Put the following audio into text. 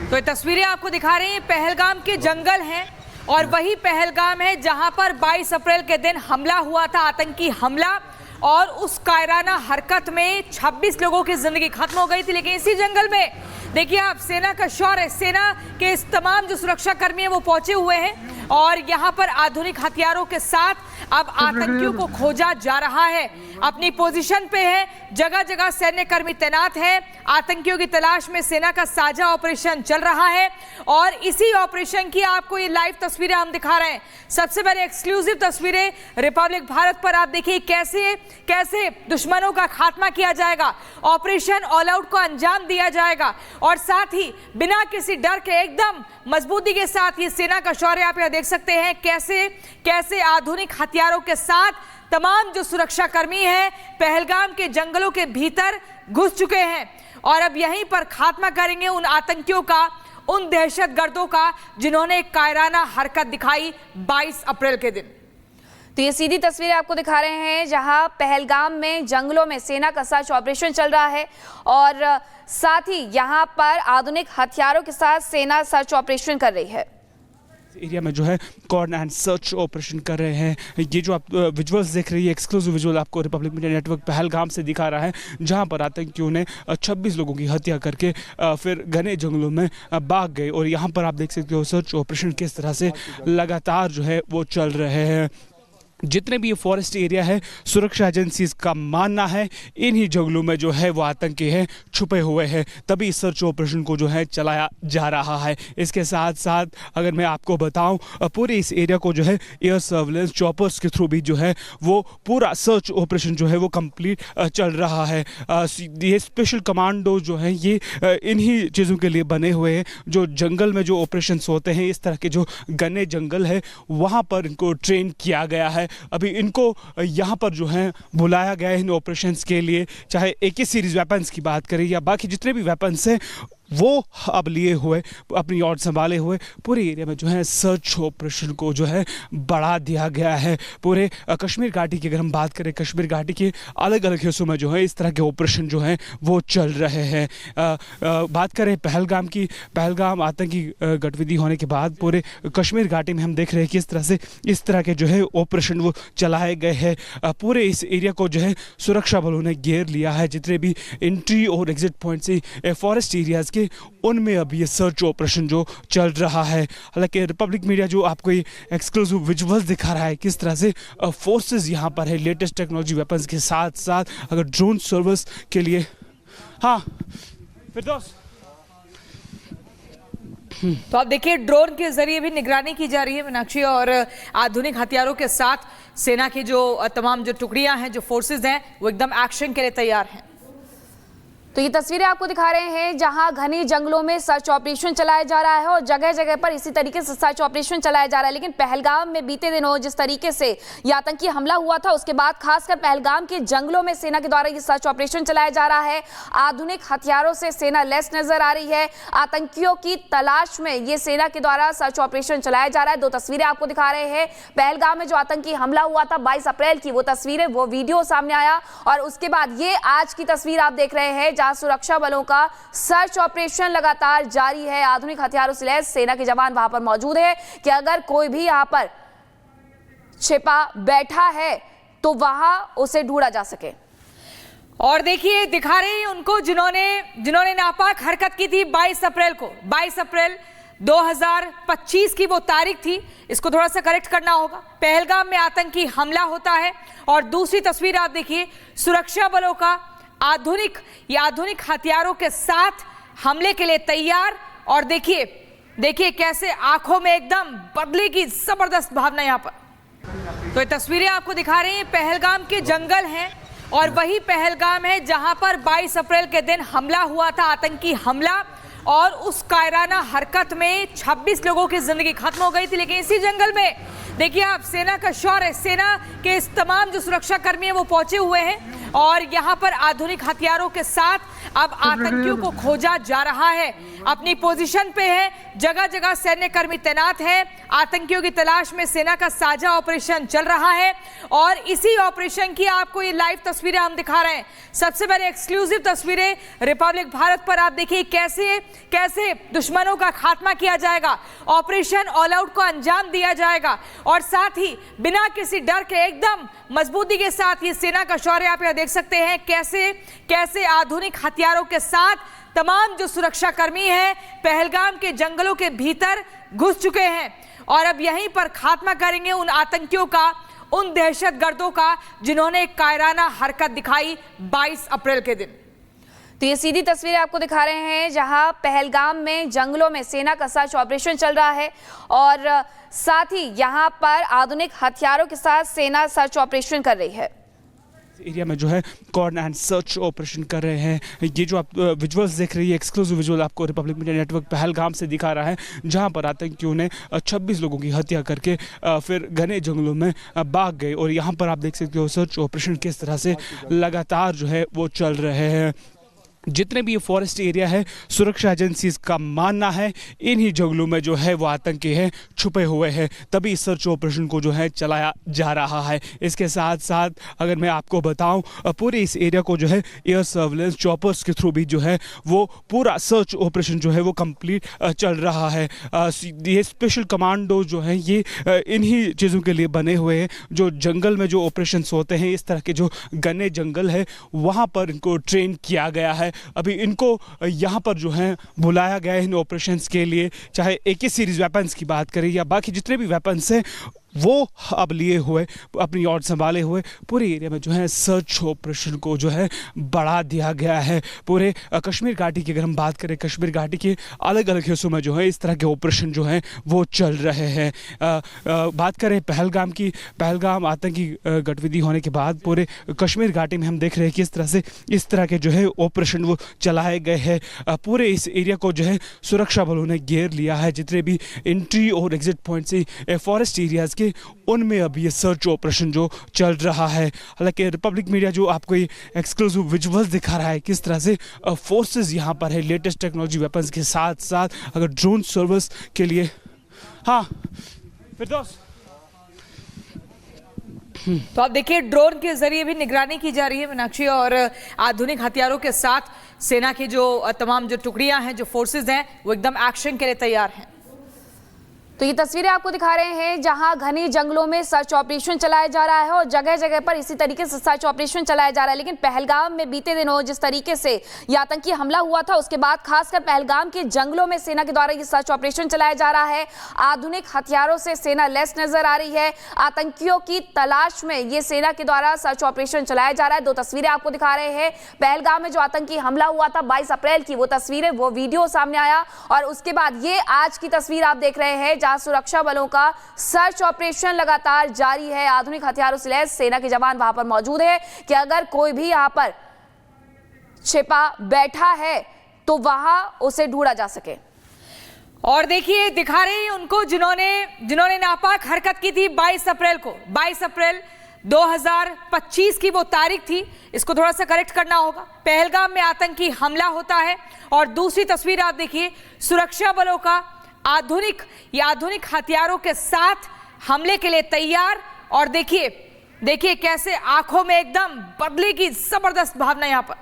तो ये तस्वीरें आपको दिखा रहे हैं पहलगाम के जंगल हैं और वही पहलगाम है जहां पर 22 अप्रैल के दिन हमला हुआ था, आतंकी हमला, और उस कायराना हरकत में 26 लोगों की जिंदगी खत्म हो गई थी। लेकिन इसी जंगल में देखिए आप, सेना का शौर्य, सेना के इस तमाम जो सुरक्षा कर्मी हैं वो पहुंचे हुए हैं और यहाँ पर आधुनिक हथियारों के साथ अब आतंकियों को खोजा जा रहा है। अपनी पोजीशन पे है, जगह जगह सैन्य कर्मी तैनात हैं। आतंकियों की तलाश में सेना का साझा ऑपरेशन चल रहा है और इसी ऑपरेशन की आपको ये लाइव तस्वीरें हम दिखा रहे हैं। सबसे पहले एक्सक्लूसिव तस्वीरें रिपब्लिक भारत पर आप देखिए कैसे कैसे दुश्मनों का खात्मा किया जाएगा, ऑपरेशन ऑल आउट को अंजाम दिया जाएगा और साथ ही बिना किसी डर के एकदम मजबूती के साथ ये सेना का शौर्य आप यहाँ देख सकते हैं। कैसे कैसे आधुनिक हथियारों के साथ तमाम जो सुरक्षा कर्मी हैं पहलगाम के जंगलों के भीतर घुस चुके हैं और अब यहीं पर खात्मा करेंगे उन आतंकियों का, उन दहशतगर्दों का जिन्होंने कायराना हरकत दिखाई 22 अप्रैल के दिन। तो ये सीधी तस्वीरें आपको दिखा रहे हैं जहां पहलगाम में जंगलों में सेना का सर्च ऑपरेशन चल रहा है और साथ ही यहां पर आधुनिक हथियारों के साथ सेना सर्च ऑपरेशन कर रही है। एरिया में जो है कॉर्न एंड सर्च ऑपरेशन कर रहे हैं। ये जो आप विजुअल्स देख रही है, एक्सक्लूसिव विजुअल आपको रिपब्लिक मीडिया नेटवर्क पहलगाम से दिखा रहा है, जहां पर आतंकियों ने 26 लोगों की हत्या करके फिर घने जंगलों में भाग गए और यहां पर आप देख सकते हो सर्च ऑपरेशन किस तरह से लगातार जो है वो चल रहे हैं। जितने भी ये फॉरेस्ट एरिया है, सुरक्षा एजेंसीज का मानना है इन्हीं जंगलों में जो है वो आतंकी हैं छुपे हुए हैं, तभी सर्च ऑपरेशन को जो है चलाया जा रहा है। इसके साथ साथ अगर मैं आपको बताऊं, पूरे इस एरिया को जो है एयर सर्विलेंस चॉपर्स के थ्रू भी जो है वो पूरा सर्च ऑपरेशन जो है वो कंप्लीट चल रहा है। ये स्पेशल कमांडो जो हैं ये इन्हीं चीज़ों के लिए बने हुए हैं। जो जंगल में जो ऑपरेशन होते हैं, इस तरह के जो घने जंगल है वहाँ पर इनको ट्रेन किया गया है। अभी इनको यहाँ पर जो है बुलाया गया है इन ऑपरेशंस के लिए, चाहे AK सीरीज वेपन्स की बात करें या बाकी जितने भी वेपन्स हैं वो अब लिए हुए, अपनी ओर संभाले हुए पूरे एरिया में जो है सर्च ऑपरेशन को जो है बढ़ा दिया गया है। पूरे कश्मीर घाटी की अगर हम बात करें, कश्मीर घाटी के अलग अलग हिस्सों में जो है इस तरह के ऑपरेशन जो हैं वो चल रहे हैं। बात करें पहलगाम की, पहलगाम आतंकी गतिविधि होने के बाद पूरे कश्मीर घाटी में हम देख रहे हैं कि इस तरह से इस तरह के जो है ऑपरेशन वो चलाए गए हैं। पूरे इस एरिया को जो है सुरक्षा बलों ने घेर लिया है। जितने भी एंट्री और एग्जिट पॉइंट से फॉरेस्ट एरियाज़ उनमें अभी ये सर्च ऑपरेशन जो चल रहा है। हालांकि रिपब्लिक मीडिया जो आपको ये एक्सक्लूसिव विजुअल्स दिखा रहा है किस तरह से फोर्सेस यहाँ पर है लेटेस्ट टेक्नोलॉजी वेपन्स के साथ साथ अगर ड्रोन सर्विस के लिए। हाँ फिरदौस, तो आप देखिए ड्रोन के जरिए भी निगरानी की जा रही है मीनाक्षी, और आधुनिक हथियारों के साथ सेना की जो तमाम जो टुकड़ियां हैं, जो फोर्सेस हैं, वो एकदम एक्शन के लिए तैयार हैं। तो ये तस्वीरें आपको दिखा रहे हैं जहां घने जंगलों में सर्च ऑपरेशन चलाया जा रहा है और जगह जगह पर इसी तरीके से सर्च ऑपरेशन चलाया जा रहा है। लेकिन पहलगाम में बीते दिनों जिस तरीके से ये आतंकी हमला हुआ था, उसके बाद खासकर पहलगाम के जंगलों में सेना के द्वारा ये सर्च ऑपरेशन चलाया जा रहा है। आधुनिक हथियारों से सेना लैस नजर आ रही है। आतंकियों की तलाश में ये सेना के द्वारा सर्च ऑपरेशन चलाया जा रहा है। दो तस्वीरें आपको दिखा रहे हैं पहलगाम में जो आतंकी हमला हुआ था 22 अप्रैल की, वो तस्वीरें, वो वीडियो सामने आया और उसके बाद ये आज की तस्वीर आप देख रहे हैं जहां सुरक्षा बलों का सर्च ऑपरेशन लगातार जारी है। आधुनिक हथियारों से लैस सेना के जवान वहां पर मौजूद है कि अगर कोई भी यहां पर छिपा बैठा है तो वहां उसे ढूंढा जा सके। और देखिए दिखा रहे हैं उनको जिन्होंने नापाक हरकत की थी 22 अप्रैल को। 22 अप्रैल 2025 की वो तारीख थी, इसको थोड़ा सा करेक्ट करना होगा। पहलगाम में आतंकी हमला होता है और दूसरी तस्वीर आप देखिए सुरक्षा बलों का आधुनिक हथियारों के साथ हमले के लिए तैयार। और देखिए कैसे आंखों में एकदम बदले की जबरदस्त भावना यहाँ पर। तो ये तस्वीरें आपको दिखा रहे हैं पहलगाम के जंगल हैं और वही पहलगाम है जहां पर 22 अप्रैल के दिन हमला हुआ था, आतंकी हमला, और उस कायराना हरकत में 26 लोगों की जिंदगी खत्म हो गई थी। लेकिन इसी जंगल में देखिए आप, सेना का शौर्य, सेना के इस तमाम जो सुरक्षा कर्मी हैं वो पहुंचे हुए हैं और यहाँ पर आधुनिक हथियारों के साथ अब आतंकियों को खोजा जा रहा है। अपनी पोजीशन पे है, जगह जगह सैन्य कर्मी तैनात हैं। आतंकियों की तलाश में सेना का साझा ऑपरेशन चल रहा है और इसी ऑपरेशन की आपको ये लाइव तस्वीरें हम दिखा रहे हैं। सबसे पहले एक्सक्लूसिव तस्वीरें रिपब्लिक भारत पर आप देखिए कैसे कैसे दुश्मनों का खात्मा किया जाएगा, ऑपरेशन ऑल आउट को अंजाम दिया जाएगा और साथ ही बिना किसी डर के एकदम मजबूती के साथ ये सेना का शौर्य आप यहां देख सकते हैं। कैसे कैसे आधुनिक हथियारों के साथ तमाम जो सुरक्षा कर्मी हैं पहलगाम के जंगलों के भीतर घुस चुके हैं और अब यहीं पर खात्मा करेंगे उन आतंकियों का, उन दहशतगर्दों का जिन्होंने कायराना हरकत दिखाई 22 अप्रैल के दिन। तो ये सीधी तस्वीरें आपको दिखा रहे हैं जहां पहलगाम में जंगलों में सेना का सर्च ऑपरेशन चल रहा है और साथ ही यहां पर आधुनिक हथियारों के साथ सेना सर्च ऑपरेशन कर रही है। एरिया में जो है कॉर्न एंड सर्च ऑपरेशन कर रहे हैं। ये जो आप विजुअल्स देख रही है, एक्सक्लूसिव विजुअल आपको रिपब्लिक मीडिया नेटवर्क पहलगाम से दिखा रहा है, जहां पर आतंकियों ने 26 लोगों की हत्या करके फिर घने जंगलों में भाग गए और यहां पर आप देख सकते हो सर्च ऑपरेशन किस तरह से लगातार जो है वो चल रहे हैं। जितने भी ये फॉरेस्ट एरिया है, सुरक्षा एजेंसीज का मानना है इन्हीं जंगलों में जो है वो आतंकी हैं छुपे हुए हैं, तभी इस सर्च ऑपरेशन को जो है चलाया जा रहा है। इसके साथ साथ अगर मैं आपको बताऊं, पूरे इस एरिया को जो है एयर सर्विलेंस चॉपर्स के थ्रू भी जो है वो पूरा सर्च ऑपरेशन जो है वो कंप्लीट चल रहा है। ये स्पेशल कमांडो जो है ये इन्हीं चीज़ों के लिए बने हुए हैं। जो जंगल में जो ऑपरेशन होते हैं, इस तरह के जो घने जंगल है वहाँ पर इनको ट्रेन किया गया है। अभी इनको यहाँ पर जो है बुलाया गया है इन ऑपरेशंस के लिए, चाहे AK सीरीज वेपन्स की बात करें या बाकी जितने भी वेपन्स हैं वो अब लिए हुए अपनी ओर संभाले हुए पूरे एरिया में जो है सर्च ऑपरेशन को जो है बढ़ा दिया गया है। पूरे कश्मीर घाटी की अगर हम बात करें, कश्मीर घाटी के अलग अलग हिस्सों में जो है इस तरह के ऑपरेशन जो हैं वो चल रहे हैं। बात करें पहलगाम की, पहलगाम आतंकी गतिविधि होने के बाद पूरे कश्मीर घाटी में हम देख रहे हैं कि इस तरह से इस तरह के जो है ऑपरेशन वो चलाए गए हैं। पूरे इस एरिया को जो है सुरक्षा बलों ने घेर लिया है। जितने भी एंट्री और एग्जिट पॉइंट से फॉरेस्ट एरियाज के उनमें अभी ये सर्च ऑपरेशन जो चल रहा है। हालांकि रिपब्लिक मीडिया जो आपको ये एक्सक्लूसिव विजुअल्स दिखा रहा है किस तरह से फोर्सेस यहाँ पर है लेटेस्ट टेक्नोलॉजी वेपन्स के साथ साथ अगर ड्रोन सर्विस के लिए। हाँ फिरदौस, तो आप देखिए ड्रोन के जरिए भी निगरानी की जा रही है मीनाक्षी और आधुनिक हथियारों के साथ सेना की जो तमाम जो टुकड़ियां हैं, जो फोर्सेस हैं वो एकदम एक्शन के लिए तैयार हैं। तो ये तस्वीरें आपको दिखा रहे हैं जहां घने जंगलों में सर्च ऑपरेशन चलाया जा रहा है और जगह जगह पर इसी तरीके से सर्च ऑपरेशन चलाया जा रहा है। लेकिन पहलगाम में बीते दिनों जिस तरीके से ये आतंकी हमला हुआ था उसके बाद खासकर पहलगाम के जंगलों में सेना के द्वारा ये सर्च ऑपरेशन चलाया जा रहा है। आधुनिक हथियारों से सेना लैस नजर आ रही है। आतंकियों की तलाश में ये सेना के द्वारा सर्च ऑपरेशन चलाया जा रहा है। 2 तस्वीरें आपको दिखा रहे हैं पहलगाम में जो आतंकी हमला हुआ था 22 अप्रैल की, वो तस्वीरें, वो वीडियो सामने आया और उसके बाद ये आज की तस्वीर आप देख रहे हैं सुरक्षा बलों का सर्च ऑपरेशन लगातार जारी है। आधुनिक हथियारों से लैस सेना के जवान वहां पर मौजूद है कि अगर कोई भी यहां पर छिपा बैठा है तो वहां उसे ढूंढा जा सके। और देखिए दिखा रहे हैं उनको जिन्होंने नापाक हरकत की थी 22 अप्रैल को। 22 अप्रैल 2025 की वो तारीख थी, इसको थोड़ा सा करेक्ट करना होगा। पहलगाम में आतंकी हमला होता है और दूसरी तस्वीर आप देखिए सुरक्षा बलों का आधुनिक हथियारों के साथ हमले के लिए तैयार। और देखिए कैसे आंखों में एकदम बदले की जबरदस्त भावना यहां पर।